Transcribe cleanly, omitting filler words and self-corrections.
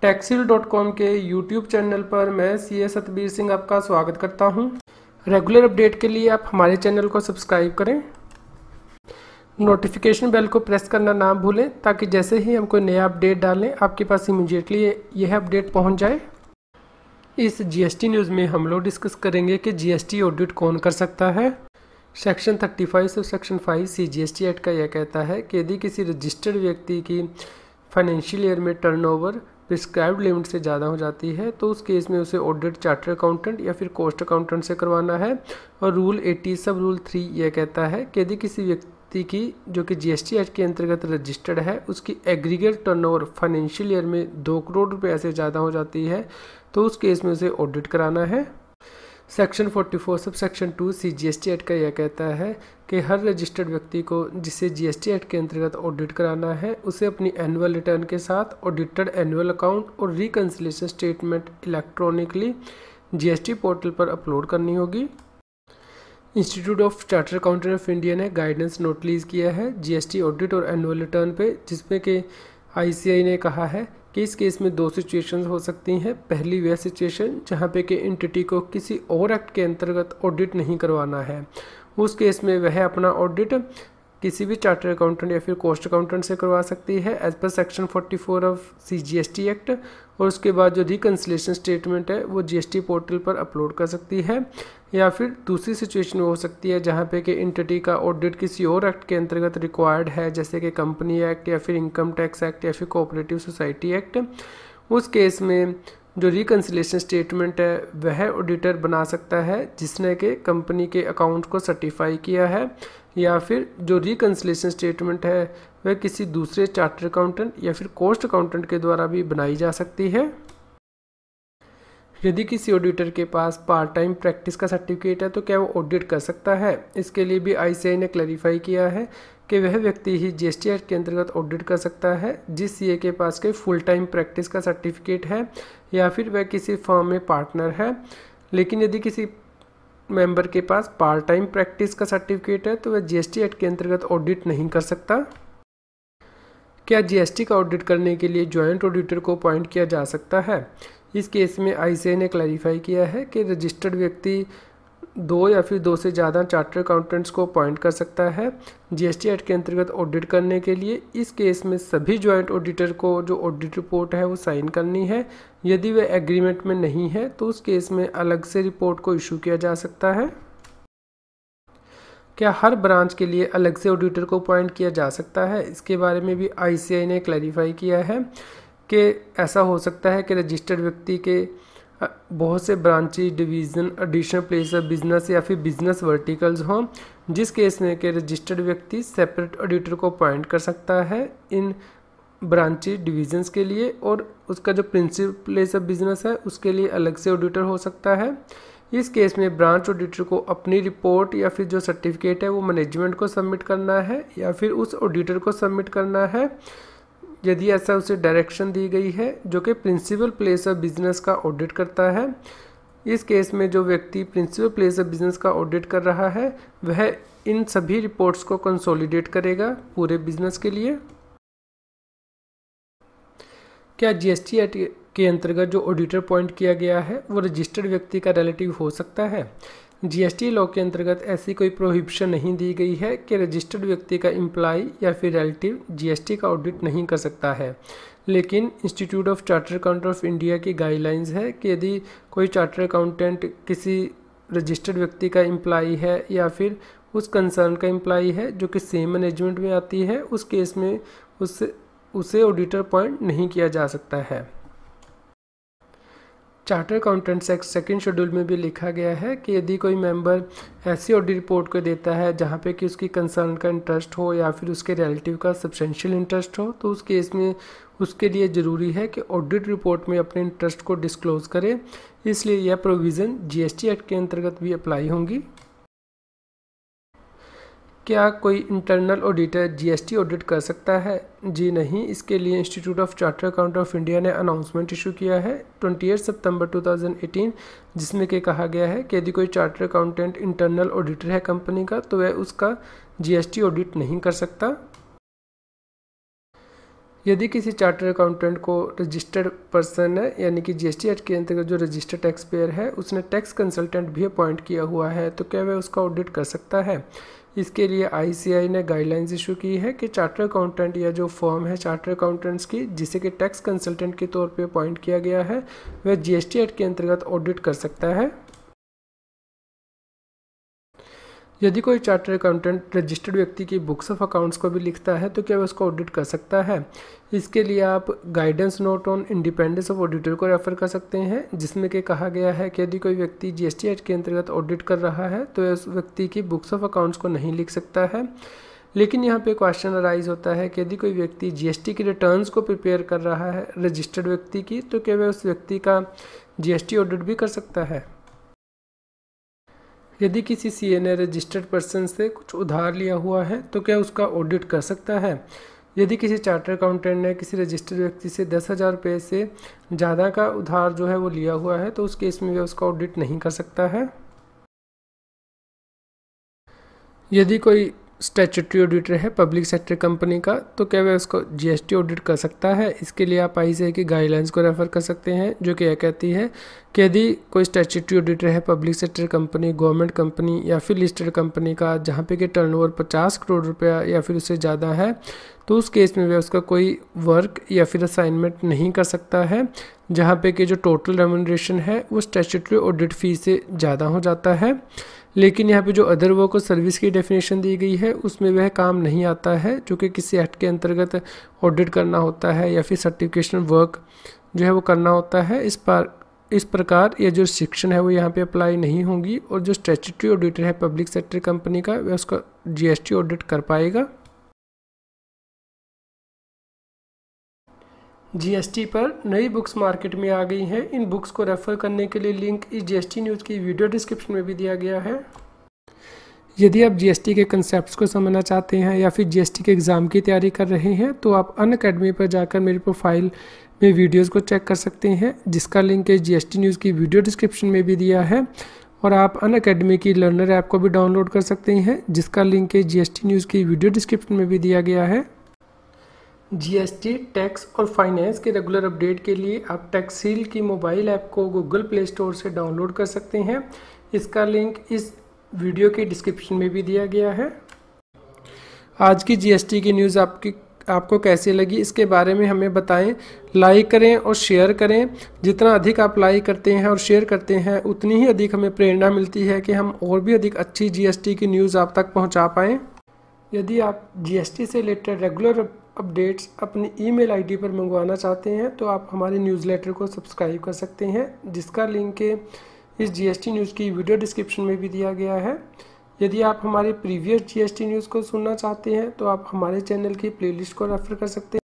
टैक्सील.com के YouTube channel पर मैं सीए सतबीर सिंह आपका स्वागत करता हूं। रेगुलर अपडेट के लिए आप हमारे चैनल को सब्सक्राइब करें, नोटिफिकेशन बेल को प्रेस करना ना भूलें ताकि जैसे ही हम कोई नया अपडेट डालें आपके पास इमीडिएटली यह अपडेट पहुंच जाए। इस जीएसटी न्यूज़ में हम लोग डिस्कस करेंगे कि जीएसटी ऑडिट कौन कर सकता है। सेक्शन 35 और सेक्शन 5 CGST एक्ट का यह कहता है कि यदि किसी रजिस्टर्ड व्यक्ति की फाइनेंशियल ईयर में टर्नओवर प्रिस्क्राइब्ड लिमिट से ज़्यादा हो जाती है तो उस केस में उसे ऑडिट चार्टर अकाउंटेंट या फिर कॉस्ट अकाउंटेंट से करवाना है। और रूल 80 सब रूल 3 यह कहता है कि यदि किसी व्यक्ति की जो कि जीएसटी एक्ट के अंतर्गत रजिस्टर्ड है उसकी एग्रीगेट टर्नओवर फाइनेंशियल ईयर में 2 करोड़ रुपये से ज़्यादा हो जाती है तो उस केस में उसे ऑडिट कराना है। Section 44 sub section 2 CGST act का यह कहता है कि हर रजिस्टर्ड व्यक्ति को जिसे जीएसटी एक्ट के अंतर्गत ऑडिट कराना है उसे अपनी एनुअल रिटर्न के साथ ऑडिटेड एनुअल अकाउंट और reconciliation statement electronically GST portal पर अपलोड करनी होगी। Institute of chartered accountant of India ने गाइडेंस नोट रिलीज किया है जीएसटी ऑडिट और एनुअल रिटर्न पे, जिसमें कि ICAI ने कहा है कि इस केस में 2 सिचुएशंस हो सकती हैं। पहली वह सिचुएशन जहां पे कि एंटिटी को किसी और एक्ट के अंतर्गत ऑडिट नहीं करवाना है, उस केस में वह अपना ऑडिट किसी भी चार्टर अकाउंटेंट या फिर कॉस्ट अकाउंटेंट से करवा सकती है as per section 44 of CGST act. और उसके बाद जो रिकन्सिलिएशन स्टेटमेंट है वो जीएसटी पोर्टल पर अपलोड कर सकती है। या फिर दूसरी सिचुएशन हो सकती है जहाँ पे कि एंटिटी का ऑडिट किसी और एक्ट के अंतर्गत रिक्वायर्ड है, जैसे कि कंपनी एक्ट या फिर इनकम टैक्स एक्ट या फिर कोऑपरेटिव सोसाइटी एक्ट। उस केस में जो रिकन्सिलिएशन स्टेटमेंट है वह ऑडिटर बना सकता है जिसने कि कंपनी के अकाउंट को सर्टिफाई किया है, या फिर जो रिकन्सिलिएशन स्टेटमेंट है वह किसी दूसरे चार्टर अकाउंटेंट या फिर कॉस्ट अकाउंटेंट के द्वारा भी बनाई जा सकती है। यदि किसी ऑडिटर के पास पार्ट टाइम प्रैक्टिस का सर्टिफिकेट है तो क्या वो ऑडिट कर सकता है? इसके लिए भी ICAI ने क्लैरिफाई किया है कि वह व्यक्ति ही जीएसटी एक्ट के अंतर्गत ऑडिट कर सकता है जिस सीए के पास के फुल टाइम प्रैक्टिस का सर्टिफिकेट है या फिर वह किसी फर्म में पार्टनर है। लेकिन यदि किसी मेंबर के पास पार्ट टाइम प्रैक्टिस का सर्टिफिकेट है तो वह जीएसटी एक्ट के अंतर्गत ऑडिट नहीं कर सकता। क्या जीएसटी का ऑडिट करने के लिए जॉइंट ऑडिटर को अपॉइंट किया जा सकता है? इस केस में ICAI ने क्लैरिफाई किया है कि रजिस्टर्ड व्यक्ति 2 या फिर 2 से ज़्यादा चार्टर अकाउंटेंट्स को अपॉइंट कर सकता है जीएसटी एक्ट के अंतर्गत ऑडिट करने के लिए। इस केस में सभी जॉइंट ऑडिटर को जो ऑडिट रिपोर्ट है वो साइन करनी है। यदि वह एग्रीमेंट में नहीं है तो उस केस में अलग से रिपोर्ट को इशू किया जा सकता है। क्या हर ब्रांच के लिए अलग से ऑडिटर को अपॉइंट किया जा सकता है? इसके बारे में भी ICAI ने क्लैरिफाई किया है कि ऐसा हो सकता है कि रजिस्टर्ड व्यक्ति के बहुत से branches, division, additional place of business या फिर बिजनेस वर्टिकल्स हों, जिस केस में कि रजिस्टर्ड व्यक्ति सेपरेट ऑडिटर को अपॉइंट कर सकता है इन ब्रांचेज, डिवीजन्स के लिए, और उसका जो प्रिंसिपल प्लेस ऑफ बिजनेस है उसके लिए अलग से ऑडिटर हो सकता है। इस केस में ब्रांच ऑडिटर को अपनी रिपोर्ट या फिर जो सर्टिफिकेट है वो मैनेजमेंट को सबमिट करना है या फिर उस ऑडिटर को सबमिट करना है यदि ऐसा उसे डायरेक्शन दी गई है जो कि प्रिंसिपल प्लेस ऑफ बिजनेस का ऑडिट करता है। इस केस में जो व्यक्ति प्रिंसिपल प्लेस ऑफ बिजनेस का ऑडिट कर रहा है वह इन सभी रिपोर्ट्स को कंसोलिडेट करेगा पूरे बिजनेस के लिए। क्या जीएसटी एक्ट के अंतर्गत जो ऑडिटर अपॉइंट किया गया है वो रजिस्टर्ड व्यक्ति का रिलेटिव हो सकता है? जीएसटी लॉ के अंतर्गत ऐसी कोई प्रोहिबिशन नहीं दी गई है कि रजिस्टर्ड व्यक्ति का एम्प्लॉय या फिर रिलेटिव जीएसटी का ऑडिट नहीं कर सकता है। लेकिन institute of chartered accountant of India की गाइडलाइंस है कि यदि कोई चार्टर्ड अकाउंटेंट किसी रजिस्टर्ड व्यक्ति का एम्प्लॉय है या फिर उस कंसर्न का एम्प्लॉय है जो कि सेम मैनेजमेंट में आती है, उस केस में उसे ऑडिटर अपॉइंट नहीं किया जा सकता है। Charter accountants act second schedule में भी लिखा गया है कि यदि कोई मेंबर ऐसी ऑडिट रिपोर्ट को देता है जहां पे कि उसकी कंसर्न का इंटरेस्ट हो या फिर उसके रिलेटिव का सब्सटेंशियल इंटरेस्ट हो तो उस केस में उसके लिए ज़रूरी है कि ऑडिट रिपोर्ट में अपने इंटरेस्ट को डिस्क्लोज करे। इसलिए यह प्रोविज़न जीएसटी एक्ट के अंतर्गत भी अप्लाई होंगी। क्या कोई इंटरनल ऑडिटर जीएसटी ऑडिट कर सकता है? जी नहीं। इसके लिए institute of chartered accountant of India ने अनाउंसमेंट इशू किया है 28 सितंबर 2018, जिसमें कि कहा गया है कि यदि कोई चार्टर्ड अकाउंटेंट इंटरनल ऑडिटर है कंपनी का तो वह उसका जीएसटी ऑडिट नहीं कर सकता। यदि किसी चार्टर अकाउंटेंट को रजिस्टर्ड पर्सन है यानी कि जीएसटी एक्ट के अंतर्गत जो रजिस्टर्ड टैक्स पेयर है उसने टैक्स कंसल्टेंट भी अपॉइंट किया हुआ है तो क्या वह उसका ऑडिट कर सकता है। इसके लिए आईसीआई ने गाइडलाइंस इशू की है कि चार्टर अकाउंटेंट या जो फर्म है चार्टर अकाउंटेंट्स की जिसे कि टैक्स कंसल्टेंट के तौर पे अपॉइंट किया गया है वह जीएसटी एक्ट के अंतर्गत ऑडिट कर सकता है। यदि कोई चार्टर अकाउंटेंट रजिस्टर्ड व्यक्ति की बुक्स ऑफ अकाउंट्स को भी लिखता है तो क्या वह उसको ऑडिट कर सकता है। इसके लिए आप guidance note on independence of auditor को रेफर कर सकते हैं जिसमें कि कहा गया है कि यदि कोई व्यक्ति जीएसटी एक्ट के अंतर्गत ऑडिट कर रहा है तो उस व्यक्ति की बुक्स ऑफ अकाउंट्स को नहीं लिख सकता है। लेकिन यहाँ पे क्वेश्चन अराइज होता है कि यदि कोई व्यक्ति जीएसटी की रिटर्न्स को प्रिपेयर कर रहा है रजिस्टर्ड व्यक्ति की तो क्या वह उस व्यक्ति का जीएसटी ऑडिट भी कर सकता है। यदि किसी सीए ने रजिस्टर्ड पर्सन से कुछ उधार लिया हुआ है तो क्या उसका ऑडिट कर सकता है। यदि किसी चार्टर अकाउंटेंट ने किसी रजिस्टर्ड व्यक्ति से 10,000 रुपये से ज़्यादा का उधार जो है वो लिया हुआ है तो उस केस में वह उसका ऑडिट नहीं कर सकता है। यदि कोई स्टैट्यूटरी ऑडिटर है पब्लिक सेक्टर कंपनी का तो क्या वह उसको जीएसटी ऑडिट कर सकता है। इसके लिए आप आईसीआई की गाइडलाइंस को रेफर कर सकते हैं जो कि यह कहती है कि यदि कोई स्टैट्यूटरी ऑडिटर है public sector company government company या फिर लिस्टेड कंपनी का जहां पे कि टर्नओवर 50 करोड़ रुपया या फिर उससे ज़्यादा है तो उस केस में वह उसका कोई वर्क या फिर असाइनमेंट नहीं कर सकता है जहाँ पे कि जो टोटल रेम्यूनरेशन है वो स्टैट्यूटरी ऑडिट फी से ज़्यादा हो जाता है। लेकिन यहाँ पे जो अदर वर्क और सर्विस की डेफिनेशन दी गई है उसमें वह काम नहीं आता है जो कि किसी एक्ट के अंतर्गत ऑडिट करना होता है या फिर सर्टिफिकेशन वर्क जो है वो करना होता है। इस प्रकार ये जो रिस्ट्रिक्शन है वो यहाँ पे अप्लाई नहीं होगी और जो स्टैट्यूटरी ऑडिटर है पब्लिक सेक्टर कंपनी का वह उसका जीएसटी ऑडिट कर पाएगा। जीएसटी पर नई बुक्स मार्केट में आ गई हैं। इन बुक्स को रेफर करने के लिए लिंक इस जीएसटी न्यूज़ की वीडियो डिस्क्रिप्शन में भी दिया गया है। यदि आप जीएसटी के कंसेप्ट्स को समझना चाहते हैं या फिर जीएसटी के एग्ज़ाम की तैयारी कर रहे हैं तो आप अनअकैडमी पर जाकर मेरी प्रोफाइल में वीडियोज़ को चेक कर सकते हैं जिसका लिंक इस जीएसटी न्यूज़ की वीडियो डिस्क्रिप्शन में भी दिया है। और आप अनअकैडमी की लर्नर ऐप को भी डाउनलोड कर सकते हैं जिसका लिंक इस जीएसटी न्यूज़ की वीडियो डिस्क्रिप्शन में भी दिया गया है। जीएसटी टैक्स और फाइनेंस के रेगुलर अपडेट के लिए आप टैक्सील की मोबाइल ऐप को गूगल प्ले स्टोर से डाउनलोड कर सकते हैं। इसका लिंक इस वीडियो के डिस्क्रिप्शन में भी दिया गया है। आज की जीएसटी की न्यूज़ आपको कैसी लगी इसके बारे में हमें बताएं। लाइक करें और शेयर करें। जितना अधिक आप लाइक करते हैं और शेयर करते हैं उतनी ही अधिक हमें प्रेरणा मिलती है कि हम और भी अधिक अच्छी जीएसटी की न्यूज़ आप तक पहुँचा पाएँ। यदि आप जीएसटी से रिलेटेड रेगुलर अपडेट्स अपनी ईमेल आईडी पर मंगवाना चाहते हैं तो आप हमारे न्यूज़लेटर को सब्सक्राइब कर सकते हैं जिसका लिंक इस जीएसटी न्यूज़ की वीडियो डिस्क्रिप्शन में भी दिया गया है। यदि आप हमारे प्रीवियस जीएसटी न्यूज़ को सुनना चाहते हैं तो आप हमारे चैनल की प्लेलिस्ट को रेफर कर सकते हैं।